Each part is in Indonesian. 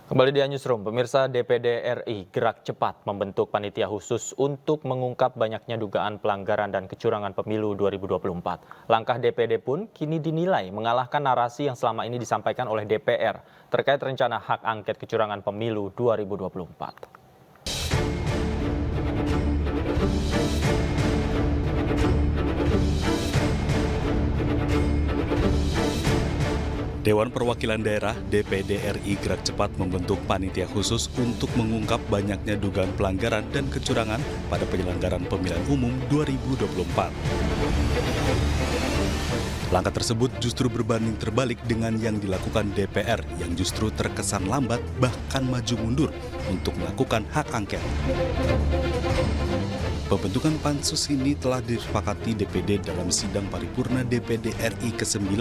Kembali di Newsroom, pemirsa DPD RI gerak cepat membentuk panitia khusus untuk mengungkap banyaknya dugaan pelanggaran dan kecurangan pemilu 2024. Langkah DPD pun kini dinilai mengalahkan narasi yang selama ini disampaikan oleh DPR terkait rencana hak angket kecurangan pemilu 2024. Dewan Perwakilan Daerah DPD RI gerak cepat membentuk panitia khusus untuk mengungkap banyaknya dugaan pelanggaran dan kecurangan pada penyelenggaraan pemilihan umum 2024. Langkah tersebut justru berbanding terbalik dengan yang dilakukan DPR yang justru terkesan lambat bahkan maju mundur untuk melakukan hak angket. Pembentukan pansus ini telah disepakati DPD dalam sidang paripurna DPD RI ke-9,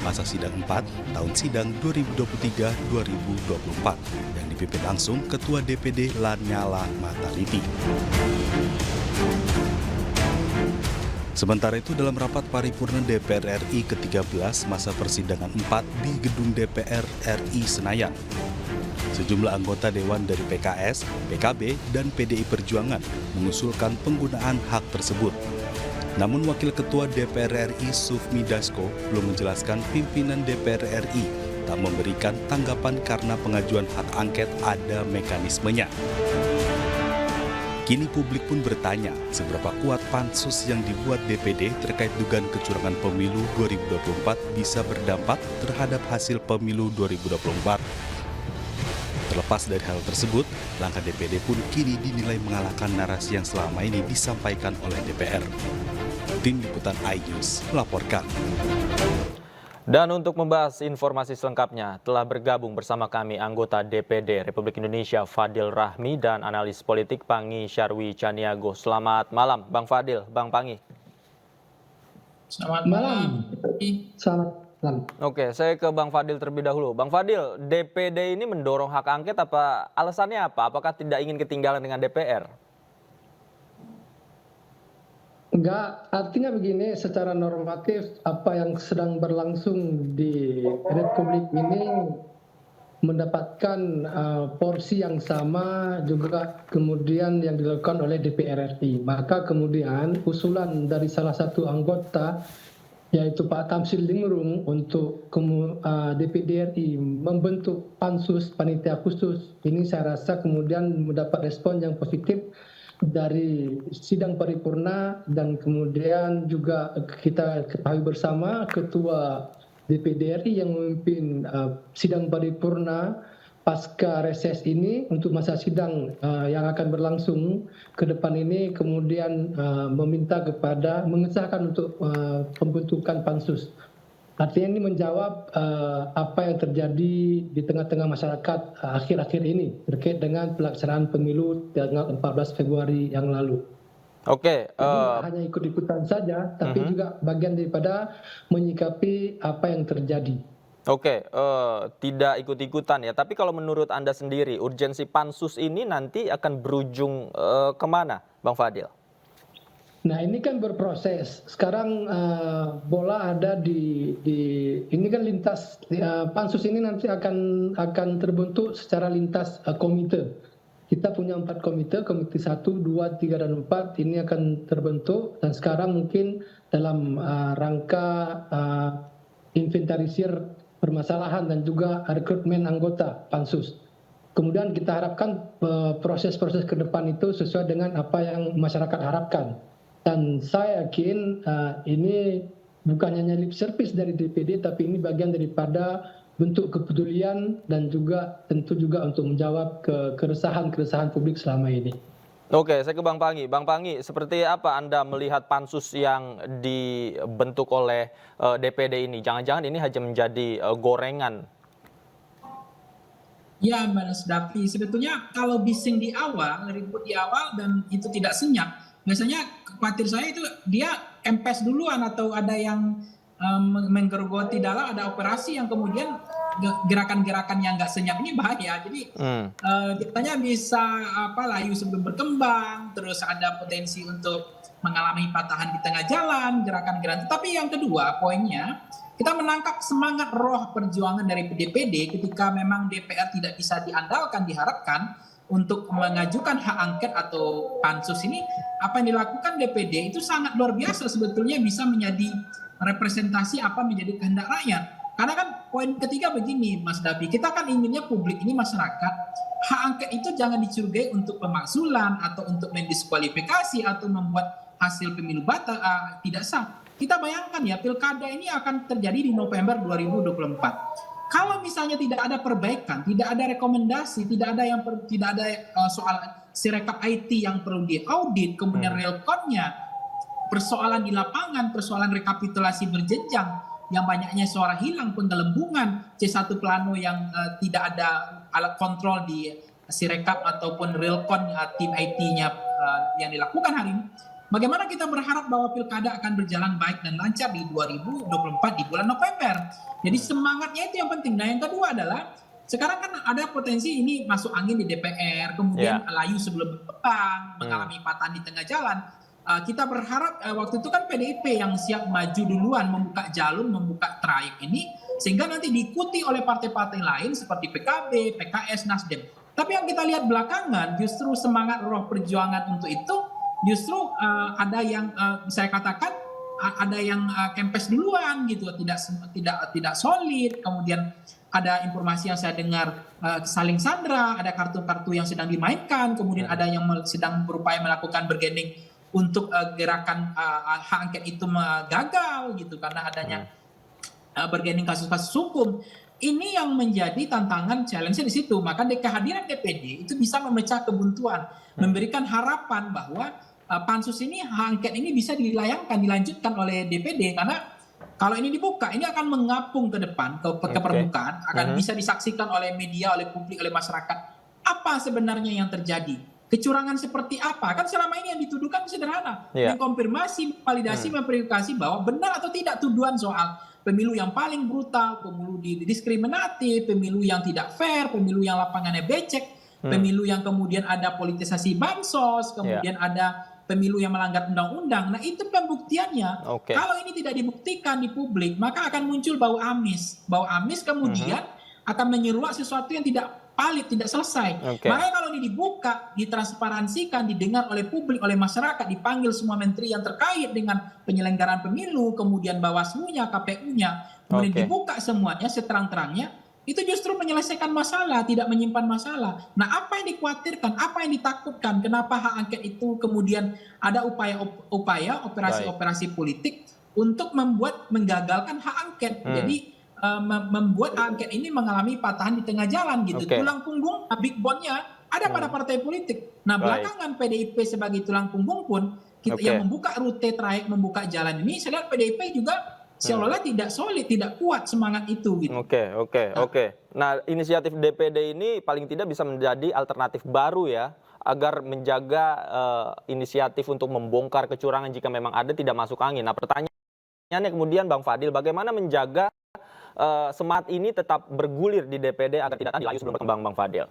masa sidang 4, tahun sidang 2023-2024, yang dipimpin langsung Ketua DPD Lanyala Mataliti. Sementara itu dalam rapat paripurna DPR RI ke-13 masa persidangan 4 di gedung DPR RI Senayan, sejumlah anggota Dewan dari PKS, PKB, dan PDI Perjuangan mengusulkan penggunaan hak tersebut. Namun Wakil Ketua DPR RI Sufmi Dasko belum menjelaskan pimpinan DPR RI tak memberikan tanggapan karena pengajuan hak angket ada mekanismenya. Kini publik pun bertanya seberapa kuat pansus yang dibuat DPD terkait dugaan kecurangan pemilu 2024 bisa berdampak terhadap hasil pemilu 2024. Terlepas dari hal tersebut, langkah DPD pun kini dinilai mengalahkan narasi yang selama ini disampaikan oleh DPR. Tim Liputan iNews melaporkan. Dan untuk membahas informasi selengkapnya, telah bergabung bersama kami anggota DPD Republik Indonesia Fadil Rahmi dan analis politik Pangi Syarwi Caniago. Selamat malam, Bang Fadil, Bang Pangi. Selamat malam. Selamat malam. Oke, saya ke Bang Fadil terlebih dahulu. Bang Fadil, DPD ini mendorong hak angket apa? Alasannya apa? Apakah tidak ingin ketinggalan dengan DPR? Enggak, artinya begini, secara normatif apa yang sedang berlangsung di Republik ini mendapatkan porsi yang sama juga kemudian yang dilakukan oleh DPR RI. Maka kemudian usulan dari salah satu anggota yaitu Pak Tamsil Lingrung untuk DPD RI membentuk pansus panitia khusus ini saya rasa kemudian mendapat respon yang positif dari sidang paripurna dan kemudian juga kita ketahui bersama Ketua DPD RI yang memimpin sidang paripurna pasca reses ini untuk masa sidang yang akan berlangsung ke depan ini kemudian meminta kepada mengesahkan untuk pembentukan pansus. Artinya ini menjawab apa yang terjadi di tengah-tengah masyarakat akhir-akhir ini terkait dengan pelaksanaan pemilu tanggal 14 Februari yang lalu. Oke. Jadi hanya ikut-ikutan saja, tapi juga bagian daripada menyikapi apa yang terjadi. Oke, tidak ikut-ikutan ya. Tapi kalau menurut Anda sendiri, urgensi pansus ini nanti akan berujung kemana, Bang Fadil? Nah ini kan berproses. Sekarang bola ada di ini kan lintas pansus ini nanti akan terbentuk secara lintas komite. Kita punya 4 komite 1, 2, 3, dan 4 ini akan terbentuk dan sekarang mungkin dalam rangka inventarisir permasalahan dan juga rekrutmen anggota pansus. Kemudian kita harapkan proses-proses ke depan itu sesuai dengan apa yang masyarakat harapkan. Dan saya yakin ini bukan hanya lip service dari DPD, tapi ini bagian daripada bentuk kepedulian dan juga tentu juga untuk menjawab keresahan-keresahan publik selama ini. Oke, saya ke Bang Pangi. Bang Pangi, seperti apa Anda melihat pansus yang dibentuk oleh DPD ini? Jangan-jangan ini hanya menjadi gorengan? Ya, Mbak Nasdafi, sebetulnya kalau bising di awal, ribut di awal dan itu tidak senyap, biasanya khawatir saya itu dia empes duluan atau ada yang menggerogoti dalam, ada operasi yang kemudian gerakan-gerakan yang nggak senyap ini bahaya. Jadi biasanya bisa layu sebelum berkembang, terus ada potensi untuk mengalami patahan di tengah jalan, gerakan-gerakan. Tapi yang kedua poinnya, kita menangkap semangat roh perjuangan dari DPD ketika memang DPR tidak bisa diandalkan, diharapkan untuk mengajukan hak angket atau pansus ini. Apa yang dilakukan DPD itu sangat luar biasa, sebetulnya bisa menjadi representasi apa menjadi kehendak rakyat. Karena kan poin ketiga begini Mas Davi, kita kan inginnya publik ini, masyarakat, hak angket itu jangan dicurigai untuk pemakzulan atau untuk mendiskualifikasi atau membuat hasil pemilu tidak sah. Kita bayangkan ya, pilkada ini akan terjadi di November 2024. Kalau misalnya tidak ada perbaikan, tidak ada rekomendasi, tidak ada soal sirekap IT yang perlu diaudit, kemudian realconnya, persoalan di lapangan, persoalan rekapitulasi berjenjang, yang banyaknya suara hilang, penggelembungan, C1 plano yang tidak ada alat kontrol di sirekap ataupun realcon tim IT-nya yang dilakukan hari ini. Bagaimana kita berharap bahwa pilkada akan berjalan baik dan lancar di 2024 di bulan November. Jadi semangatnya itu yang penting. Nah yang kedua adalah sekarang kan ada potensi ini masuk angin di DPR, kemudian layu sebelum berkembang, mengalami patahan di tengah jalan. Kita berharap waktu itu kan PDIP yang siap maju duluan, membuka jalur, membuka trayek ini, sehingga nanti diikuti oleh partai-partai lain seperti PKB, PKS, Nasdem. Tapi yang kita lihat belakangan justru semangat roh perjuangan untuk itu justru ada yang saya katakan ada yang kempes duluan gitu, tidak solid. Kemudian ada informasi yang saya dengar saling sandra, ada kartu-kartu yang sedang dimainkan, kemudian ada yang sedang berupaya melakukan bergening untuk gerakan hak angket itu gagal gitu karena adanya bergening kasus-kasus hukum. Ini yang menjadi tantangan challenge di situ. Maka kehadiran DPD itu bisa memecah kebuntuan, memberikan harapan bahwa pansus ini, hak angket ini bisa dilanjutkan oleh DPD, karena kalau ini dibuka, ini akan mengapung ke depan, ke permukaan, akan bisa disaksikan oleh media, oleh publik, oleh masyarakat. Apa sebenarnya yang terjadi? Kecurangan seperti apa? Kan selama ini yang dituduhkan sederhana, mengkonfirmasi, validasi, memverifikasi bahwa benar atau tidak tuduhan soal pemilu yang paling brutal, pemilu diskriminatif, pemilu yang tidak fair, pemilu yang lapangannya becek, pemilu yang kemudian ada politisasi bansos, kemudian ada pemilu yang melanggar undang-undang. Nah itu pembuktiannya. Kalau ini tidak dibuktikan di publik, maka akan muncul bau amis. Bau amis kemudian akan menyeruak sesuatu yang tidak valid, tidak selesai. Makanya kalau ini dibuka, ditransparansikan, didengar oleh publik, oleh masyarakat, dipanggil semua menteri yang terkait dengan penyelenggaraan pemilu, kemudian Bawaslu-nya, KPU-nya, kemudian dibuka semuanya seterang-terangnya, itu justru menyelesaikan masalah, tidak menyimpan masalah. Nah apa yang dikhawatirkan, apa yang ditakutkan, kenapa hak angket itu kemudian ada upaya operasi-operasi politik untuk menggagalkan hak angket. Jadi membuat angket ini mengalami patahan di tengah jalan gitu. Tulang punggung big bone-nya ada pada partai politik. Nah belakangan PDIP sebagai tulang punggung pun yang membuka rute trayek, membuka jalan ini, saya lihat PDIP juga seolah-olah tidak solid, tidak kuat semangat itu gitu. Nah inisiatif DPD ini paling tidak bisa menjadi alternatif baru ya, agar menjaga inisiatif untuk membongkar kecurangan jika memang ada tidak masuk angin. Nah pertanyaannya kemudian Bang Fadil, bagaimana menjaga semangat ini tetap bergulir di DPD agar tidak dilayu sebelum berkembang, Bang Fadil?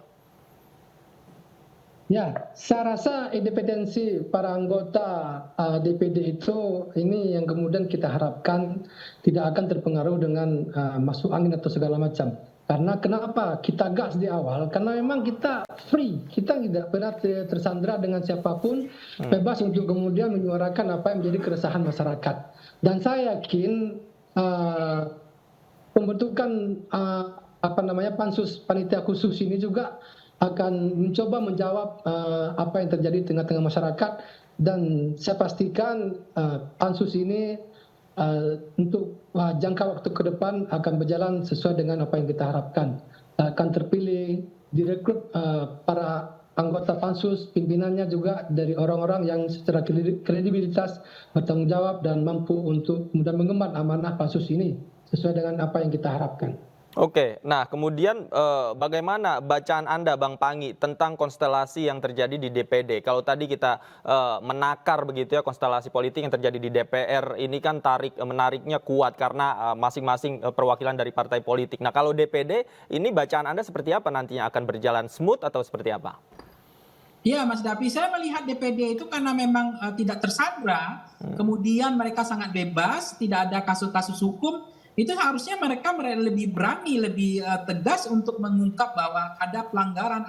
Ya, saya rasa independensi para anggota DPD itu ini yang kemudian kita harapkan tidak akan terpengaruh dengan masuk angin atau segala macam. Karena kenapa kita gas di awal? Karena memang kita free, kita tidak pernah tersandra dengan siapapun, bebas untuk kemudian menyuarakan apa yang menjadi keresahan masyarakat. Dan saya yakin pembentukan pansus panitia khusus ini juga akan mencoba menjawab apa yang terjadi di tengah-tengah masyarakat, dan saya pastikan pansus ini untuk jangka waktu ke depan akan berjalan sesuai dengan apa yang kita harapkan. Akan terpilih, direkrut para anggota pansus, pimpinannya juga dari orang-orang yang secara kredibilitas bertanggung jawab dan mampu untuk kemudian mengemban amanah pansus ini sesuai dengan apa yang kita harapkan. Oke, nah kemudian bagaimana bacaan Anda, Bang Pangi, tentang konstelasi yang terjadi di DPD? Kalau tadi kita menakar begitu ya konstelasi politik yang terjadi di DPR ini kan menariknya kuat karena masing-masing perwakilan dari partai politik. Nah kalau DPD ini bacaan Anda seperti apa nantinya, akan berjalan smooth atau seperti apa? Ya, Mas Davi, saya melihat DPD itu karena memang tidak tersandra, kemudian mereka sangat bebas, tidak ada kasus-kasus hukum, itu harusnya mereka lebih berani, lebih tegas untuk mengungkap bahwa ada pelanggaran,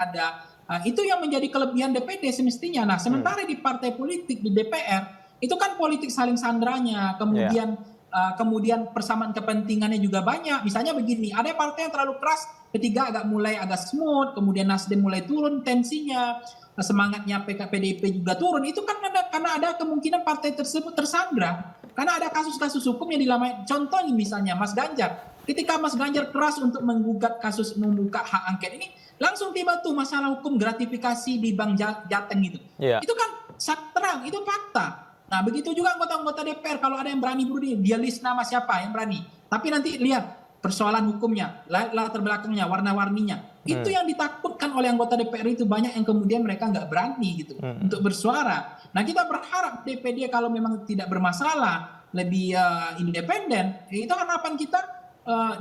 itu yang menjadi kelebihan DPD semestinya. Nah, sementara di partai politik di DPR itu kan politik saling sandranya, kemudian persamaan kepentingannya juga banyak. Misalnya begini, ada partai yang terlalu keras, ketiga mulai agak smooth, kemudian Nasdem mulai turun tensinya, semangatnya PDIP juga turun. Itu kan karena ada kemungkinan partai tersebut tersandra. Karena ada kasus-kasus hukum yang dilamai. Contohnya misalnya Mas Ganjar. Ketika Mas Ganjar keras untuk menggugat kasus membuka hak angket ini, langsung tiba tuh masalah hukum gratifikasi di Bank Jateng itu. Iya. Itu kan sangat terang, itu fakta. Nah begitu juga anggota-anggota DPR, kalau ada yang berani dia list nama siapa yang berani. Tapi nanti lihat persoalan hukumnya, latar belakangnya, warna-warninya. Itu yang ditakutkan oleh anggota DPR itu, banyak yang kemudian mereka nggak berani gitu untuk bersuara. Nah kita berharap DPD kalau memang tidak bermasalah, lebih independen, itu harapan kita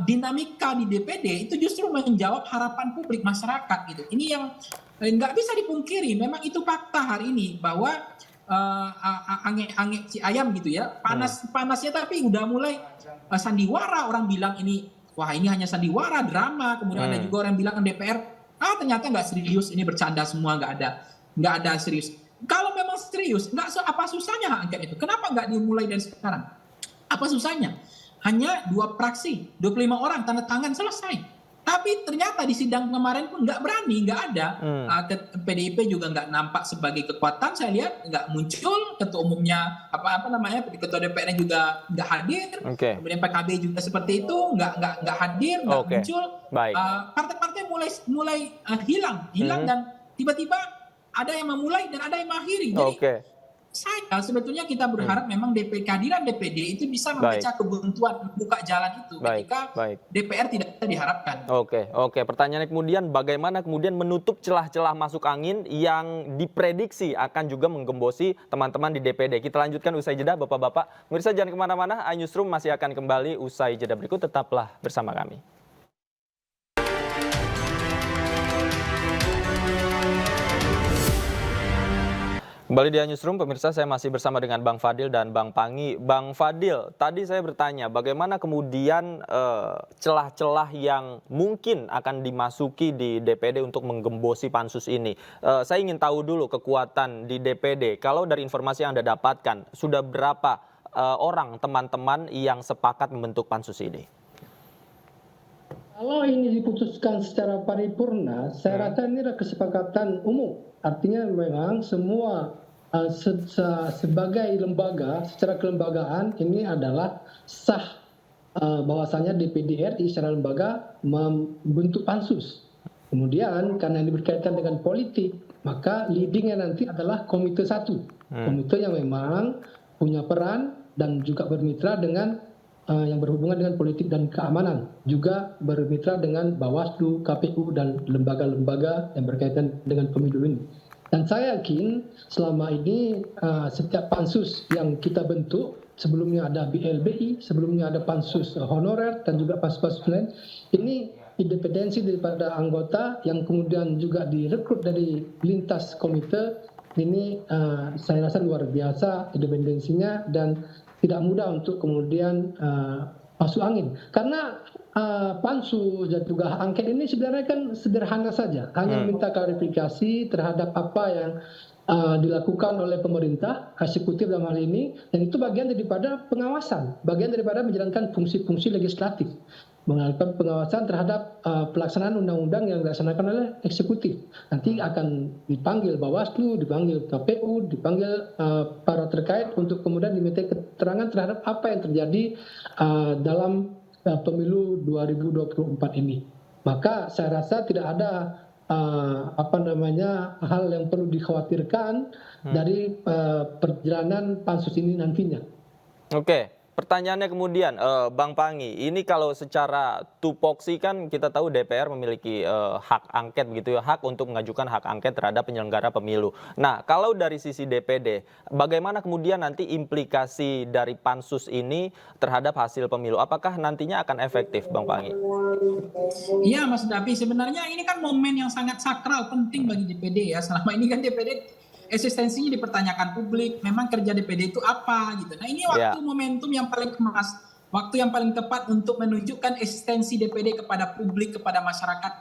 dinamika di DPD itu justru menjawab harapan publik masyarakat gitu. Ini yang nggak bisa dipungkiri, memang itu fakta hari ini bahwa angin si ayam gitu ya, panasnya tapi udah mulai sandiwara, orang bilang ini wah ini hanya sandiwara, drama, kemudian ada juga orang bilang DPR ternyata nggak serius, ini bercanda semua, nggak ada serius. Kalau memang serius, apa susahnya hak angket itu? Kenapa nggak dimulai dari sekarang? Apa susahnya? Hanya 2 fraksi, 25 orang tanda tangan selesai. Tapi ternyata di sidang kemarin pun nggak berani, nggak ada. PDIP juga nggak nampak sebagai kekuatan, saya lihat nggak muncul. Ketua umumnya ketua DPR juga nggak hadir. Kemudian PKB juga seperti itu, nggak hadir, nggak muncul. Partai-partai mulai hilang dan tiba-tiba ada yang memulai dan ada yang mengakhiri. Jadi sebetulnya kita berharap memang kehadiran DPD itu bisa memecah kebuntuan, membuka jalan itu ketika DPR tidak bisa diharapkan. Oke. Pertanyaannya kemudian bagaimana kemudian menutup celah-celah masuk angin yang diprediksi akan juga menggembosi teman-teman di DPD. Kita lanjutkan usai jeda, Bapak-Bapak. Pemirsa jangan kemana-mana, iNewsroom masih akan kembali usai jeda berikut. Tetaplah bersama kami. Kembali di Newsroom, pemirsa, saya masih bersama dengan Bang Fadil dan Bang Pangi. Bang Fadil, tadi saya bertanya bagaimana kemudian celah-celah yang mungkin akan dimasuki di DPD untuk menggembosi pansus ini. Saya ingin tahu dulu kekuatan di DPD. Kalau dari informasi yang Anda dapatkan, sudah berapa orang teman-teman yang sepakat membentuk pansus ini? Kalau ini diputuskan secara paripurna, saya rasa ini adalah kesepakatan umum. Artinya memang semua sebagai lembaga, secara kelembagaan ini adalah sah bahwasanya DPD RI secara lembaga membentuk pansus. Kemudian karena ini berkaitan dengan politik, maka leadingnya nanti adalah Komite 1. Komite yang memang punya peran dan juga bermitra dengan yang berhubungan dengan politik dan keamanan, juga bermitra dengan Bawaslu, KPU, dan lembaga-lembaga yang berkaitan dengan pemilu ini. Dan saya yakin selama ini setiap pansus yang kita bentuk, sebelumnya ada BLBI, sebelumnya ada pansus honorer, dan juga pansus-pansus lain, ini independensi daripada anggota yang kemudian juga direkrut dari lintas komite, ini saya rasa luar biasa independensinya dan tidak mudah untuk kemudian masuk angin. Karena pansus dan juga hak angket ini sebenarnya kan sederhana saja. Hanya minta klarifikasi terhadap apa yang dilakukan oleh pemerintah, eksekutif dalam hal ini. Dan itu bagian daripada pengawasan. Bagian daripada menjalankan fungsi-fungsi legislatif. Melakukan pengawasan terhadap pelaksanaan undang-undang yang dilaksanakan oleh eksekutif. Nanti akan dipanggil Bawaslu, dipanggil KPU, dipanggil para terkait untuk kemudian diminta keterangan terhadap apa yang terjadi dalam pemilu 2024 ini. Maka saya rasa tidak ada hal yang perlu dikhawatirkan dari perjalanan pansus ini nantinya. Oke. Pertanyaannya kemudian, Bang Pangi, ini kalau secara tupoksi kan kita tahu DPR memiliki hak angket begitu ya, hak untuk mengajukan hak angket terhadap penyelenggara pemilu. Nah, kalau dari sisi DPD, bagaimana kemudian nanti implikasi dari pansus ini terhadap hasil pemilu? Apakah nantinya akan efektif, Bang Pangi? Iya Mas Davi, sebenarnya ini kan momen yang sangat sakral, penting bagi DPD ya. Selama ini kan DPD eksistensinya dipertanyakan publik, memang kerja DPD itu apa gitu. Nah ini waktu momentum yang paling emas, waktu yang paling tepat untuk menunjukkan eksistensi DPD kepada publik, kepada masyarakat,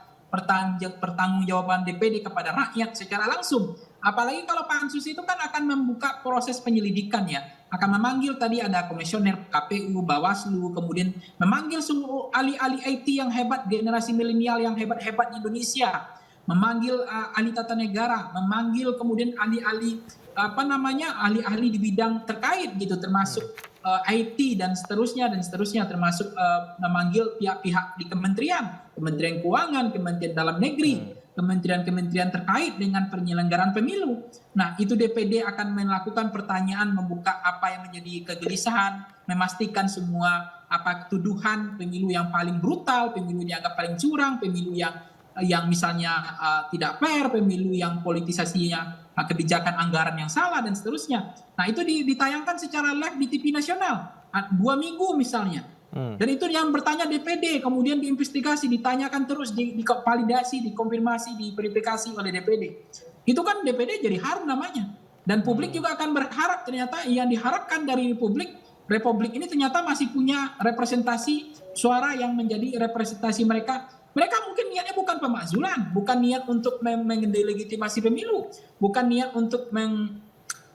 pertanggungjawaban DPD kepada rakyat secara langsung. Apalagi kalau pansus itu kan akan membuka proses penyelidikan ya, akan memanggil tadi ada komisioner KPU, Bawaslu, kemudian memanggil seluruh ahli-ahli IT yang hebat, generasi milenial yang hebat-hebat di Indonesia, memanggil ahli tata negara, memanggil kemudian ahli-ahli ahli-ahli di bidang terkait gitu, termasuk IT dan seterusnya, termasuk memanggil pihak-pihak di Kementerian Keuangan, Kementerian Dalam Negeri, kementerian-kementerian terkait dengan penyelenggaraan pemilu. Nah, itu DPD akan melakukan pertanyaan, membuka apa yang menjadi kegelisahan, memastikan semua tuduhan pemilu yang paling brutal, pemilu yang dianggap paling curang, pemilu yang misalnya tidak fair, pemilu yang politisasinya kebijakan anggaran yang salah dan seterusnya. Nah itu ditayangkan secara live di TV nasional 2 minggu misalnya. Dan itu yang bertanya DPD, kemudian diinvestigasi, ditanyakan terus, divalidasi, dikonfirmasi, diverifikasi oleh DPD. Itu kan DPD jadi harum namanya. Dan publik juga akan berharap ternyata yang diharapkan dari Republik ini ternyata masih punya representasi suara yang menjadi representasi mereka. Mereka mungkin niatnya bukan pemakzulan, bukan niat untuk mendelegitimasi pemilu, bukan niat untuk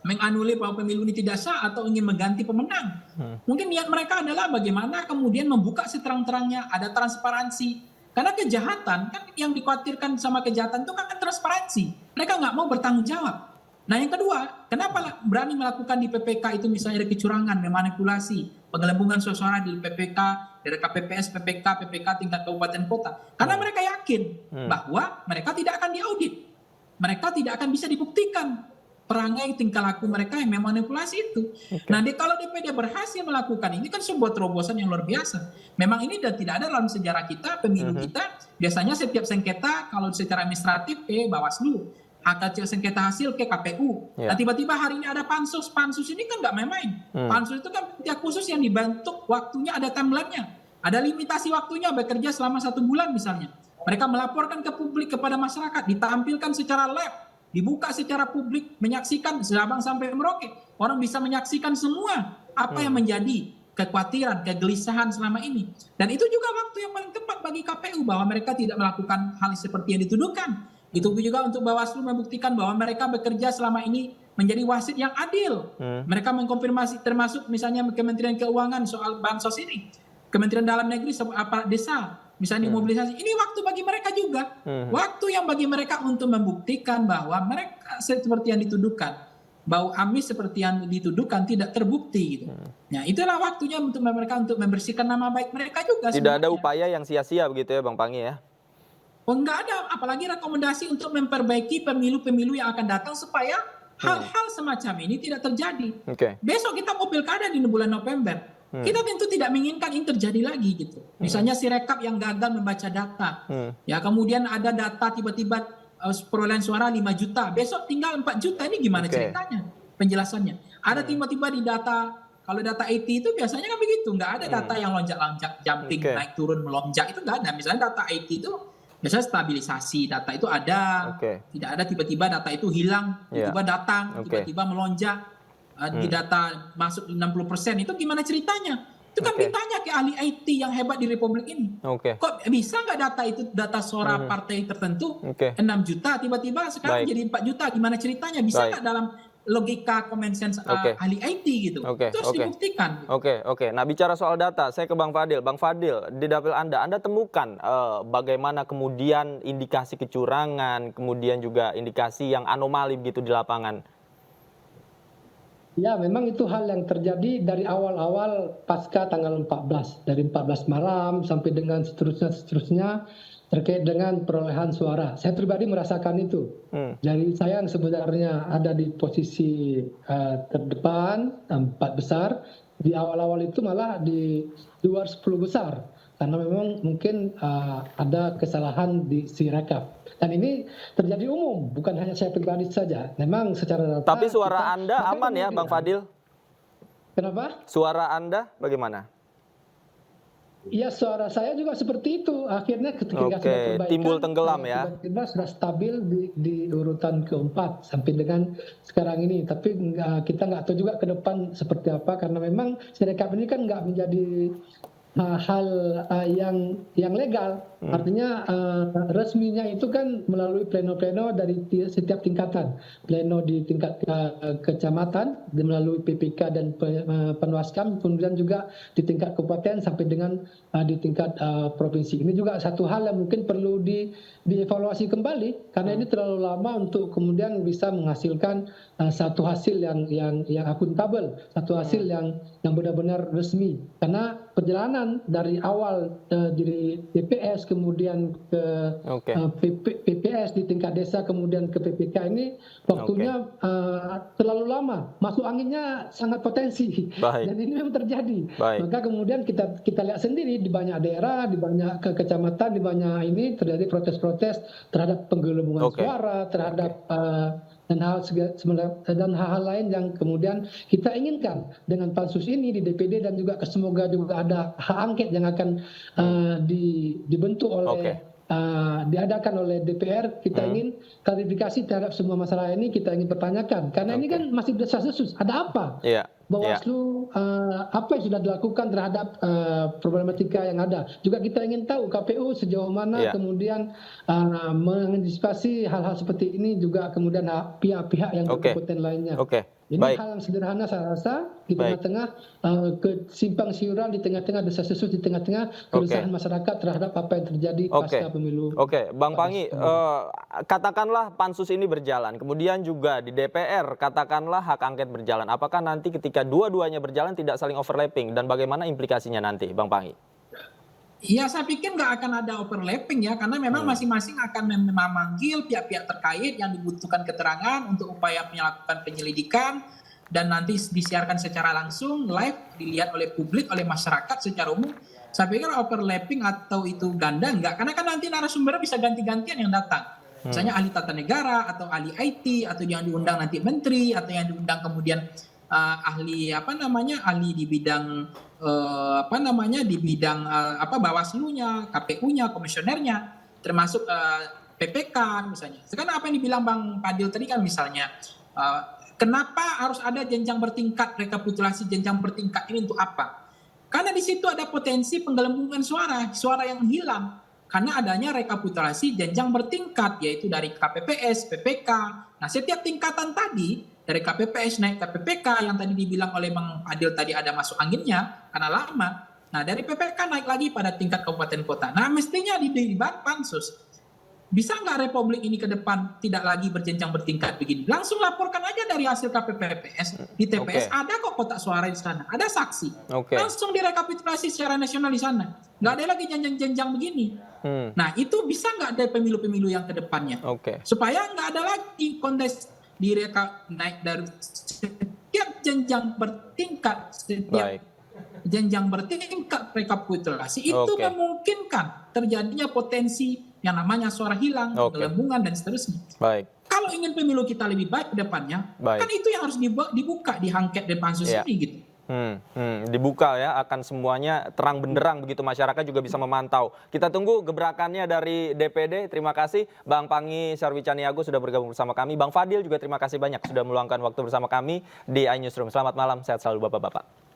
menganulir bahwa pemilu ini tidak sah atau ingin mengganti pemenang. Mungkin niat mereka adalah bagaimana kemudian membuka seterang-terangnya, ada transparansi. Karena kejahatan, kan yang dikhawatirkan sama kejahatan itu kan transparansi. Mereka nggak mau bertanggung jawab. Nah yang kedua, kenapa berani melakukan di PPK itu misalnya ada kecurangan, memanipulasi, penggelembungan suara di PPK, dari KPPS, PPK tingkat kabupaten kota. Karena mereka yakin bahwa mereka tidak akan diaudit. Mereka tidak akan bisa dibuktikan perangai tingkah laku mereka yang memanipulasi itu. Nah kalau DPD berhasil melakukan ini kan sebuah terobosan yang luar biasa. Memang ini dan tidak ada dalam sejarah kita, pemilu kita, biasanya setiap sengketa kalau secara administratif ke Bawaslu, hak kecil sengketa hasil ke KPU. Nah tiba-tiba hari ini ada pansus ini kan nggak main-main. Pansus itu kan pihak khusus yang dibentuk, waktunya ada timeline-nya, ada limitasi waktunya, bekerja selama 1 bulan misalnya. Mereka melaporkan ke publik, kepada masyarakat, ditampilkan secara live, dibuka secara publik, menyaksikan Sabang sampai Merauke. Orang bisa menyaksikan semua apa yang menjadi kekhawatiran, kegelisahan selama ini. Dan itu juga waktu yang paling tepat bagi KPU bahwa mereka tidak melakukan hal seperti yang dituduhkan. Itu juga untuk Bawaslu membuktikan bahwa mereka bekerja selama ini menjadi wasit yang adil. Mereka mengkonfirmasi termasuk misalnya Kementerian Keuangan soal bansos ini, Kementerian Dalam Negeri aparat desa, misalnya mobilisasi. Ini waktu bagi mereka juga, waktu yang bagi mereka untuk membuktikan bahwa mereka seperti yang dituduhkan, bau amis seperti yang dituduhkan tidak terbukti gitu. Nah itulah waktunya untuk mereka untuk membersihkan nama baik mereka juga. Tidak ada upaya yang sia-sia begitu ya Bang Pangi ya? Oh enggak ada, apalagi rekomendasi untuk memperbaiki pemilu-pemilu yang akan datang supaya hal-hal semacam ini tidak terjadi. Besok kita mau pilkada di bulan November. Kita tentu tidak menginginkan ini terjadi lagi gitu. Misalnya Sirekap yang gagal membaca data. Ya kemudian ada data tiba-tiba perolehan suara 5 juta. Besok tinggal 4 juta, ini gimana ceritanya? Penjelasannya. Ada tiba-tiba di data, kalau data IT itu biasanya kan begitu. Nggak ada data yang lonjak-lonjak, jumping, naik turun, melonjak. Itu nggak ada. Misalnya data IT itu biasanya stabilisasi, data itu ada, tidak ada tiba-tiba data itu hilang, tiba-tiba datang, tiba-tiba melonjak, di data masuk 60%, itu gimana ceritanya? Itu kan ditanya ke ahli IT yang hebat di Republik ini. Kok bisa nggak data itu, data suara partai tertentu, 6 juta, tiba-tiba sekarang jadi 4 juta, gimana ceritanya? Bisa nggak dalam logika common sense ahli IT gitu? Itu harus dibuktikan. Nah bicara soal data, saya ke Bang Fadil. Bang Fadil, di dapil Anda temukan bagaimana kemudian indikasi kecurangan, kemudian juga indikasi yang anomali begitu di lapangan? Ya, memang itu hal yang terjadi dari awal-awal pasca tanggal 14. Dari 14 malam sampai dengan seterusnya terkait dengan perolehan suara. Saya pribadi merasakan itu. Dari saya yang sebenarnya ada di posisi terdepan, 4 besar, di awal-awal itu malah di luar 10 besar karena memang mungkin ada kesalahan di Sirekap. Dan ini terjadi umum, bukan hanya saya pribadi saja. Memang secara data. Tapi suara Anda aman ya, Bang Fadil? Kenapa? Suara Anda bagaimana? Ya, suara saya juga seperti itu. Akhirnya ketika sudah perbaikan, timbul tenggelam ya. Tiba-tiba sudah stabil di urutan keempat sampai dengan sekarang ini. Tapi kita nggak tahu juga ke depan seperti apa karena memang Sirekap ini kan nggak menjadi hal yang legal. Artinya resminya itu kan melalui pleno-pleno dari setiap tingkatan. Pleno di tingkat kecamatan melalui PPK dan Panwaskam, kemudian juga di tingkat kabupaten sampai dengan di tingkat provinsi. Ini juga satu hal yang mungkin perlu dievaluasi kembali karena ini terlalu lama untuk kemudian bisa menghasilkan satu hasil yang akuntabel, satu hasil yang benar-benar resmi. Karena perjalanan dari awal dari TPS kemudian ke PPS di tingkat desa kemudian ke PPK ini waktunya terlalu lama, masuk anginnya sangat potensi. Dan ini memang terjadi. Maka kemudian kita lihat sendiri di banyak daerah, di banyak kecamatan, di banyak ini terjadi protes-protes terhadap penggelembungan suara, terhadap dan hal-hal lain yang kemudian kita inginkan dengan pansus ini di DPD dan juga semoga juga ada hak angket yang akan dibentuk oleh diadakan oleh DPR. Kita ingin klarifikasi terhadap semua masalah ini, kita ingin pertanyakan karena ini kan masih desas-desus. Ada apa? Bawaslu apa yang sudah dilakukan terhadap problematika yang ada. Juga kita ingin tahu KPU sejauh mana kemudian mengantisipasi hal-hal seperti ini juga kemudian pihak-pihak yang berkompetensi lainnya. Ini hal yang sederhana saya rasa di tengah-tengah kesimpang siuran, di tengah-tengah desas-desus, di tengah-tengah keresahan masyarakat terhadap apa yang terjadi pasca pemilu. Bang Panggi, katakanlah pansus ini berjalan, kemudian juga di DPR katakanlah hak angket berjalan. Apakah nanti ketika dua-duanya berjalan tidak saling overlapping dan bagaimana implikasinya nanti, Bang Panggi? Ya, saya pikir nggak akan ada overlapping ya, karena memang masing-masing akan memanggil pihak-pihak terkait yang dibutuhkan keterangan untuk upaya melakukan penyelidikan dan nanti disiarkan secara langsung, live, dilihat oleh publik, oleh masyarakat secara umum. Saya pikir overlapping atau itu ganda enggak, karena kan nanti narasumbernya bisa ganti-gantian yang datang. Misalnya ahli tata negara atau ahli IT atau yang diundang nanti menteri atau yang diundang kemudian ahli di bidang Bawaslu-nya, KPU-nya, komisionernya, termasuk PPK misalnya. Sekarang apa yang dibilang Bang Fadil tadi kan misalnya, kenapa harus ada jenjang bertingkat, rekapitulasi jenjang bertingkat ini untuk apa? Karena di situ ada potensi penggelembungan suara yang hilang. Karena adanya rekapitulasi jenjang bertingkat, yaitu dari KPPS, PPK. Nah, setiap tingkatan tadi, dari KPPS naik ke PPK, yang tadi dibilang oleh Bang Adil tadi ada masuk anginnya, karena lama. Nah, dari PPK naik lagi pada tingkat kabupaten kota. Nah, mestinya di pansus, bisa nggak Republik ini ke depan tidak lagi berjenjang bertingkat begini? Langsung laporkan aja dari hasil KPPS, di TPS ada kok kotak suara di sana, ada saksi. Langsung direkapitulasi secara nasional di sana. Nggak ada lagi jenjang-jenjang begini. Nah, itu bisa nggak ada pemilu-pemilu yang ke depannya? Supaya nggak ada lagi kontes naik dari setiap jenjang bertingkat, jenjang bertingkat rekapitulasi itu memungkinkan terjadinya potensi yang namanya suara hilang, penggelembungan dan seterusnya. Kalau ingin pemilu kita lebih baik ke depannya, kan itu yang harus dibuka di angket dan pansus ini gitu. Dibuka ya, akan semuanya terang benderang begitu, masyarakat juga bisa memantau. Kita tunggu gebrakannya dari DPD. Terima kasih Bang Panggi Sarwicaniago sudah bergabung bersama kami. Bang Fadil juga terima kasih banyak sudah meluangkan waktu bersama kami di iNewsroom. Selamat malam, sehat selalu Bapak-Bapak.